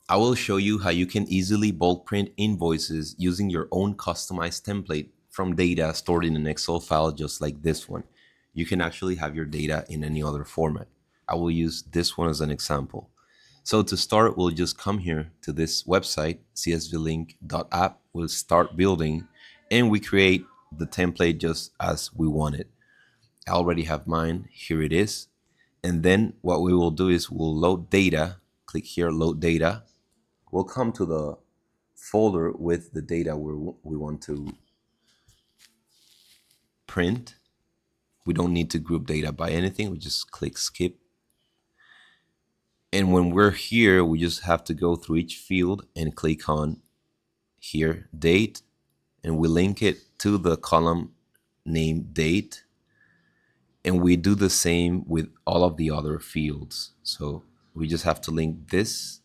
I will show you how you can easily bulk print invoices using your own customized template from data stored in an Excel file just like this one. You can actually have your data in any other format. I will use this one as an example. So to start, we'll just come here to this website, csvlink.app. We'll start building and we create the template just as we want it. I already have mine. Here it is. And then what we will do is we'll load data. Click here, load data. We'll come to the folder with the data we want to print. We don't need to group data by anything. We just click skip. And when we're here, we just have to go through each field and click on here, date, and we link it to the column named date. And we do the same with all of the other fields. So we just have to link this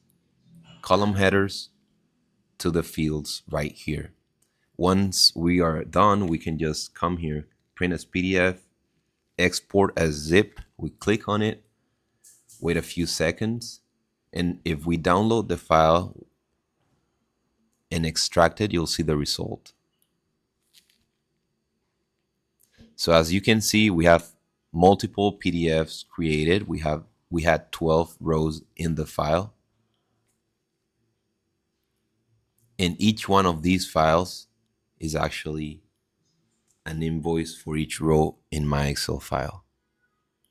column headers to the fields right here. Once we are done, we can just come here, print as PDF, export as zip. We click on it, wait a few seconds, and if we download the file and extract it, you'll see the result. So as you can see, we have multiple PDFs created. We had 12 rows in the file. And each one of these files is actually an invoice for each row in my Excel file.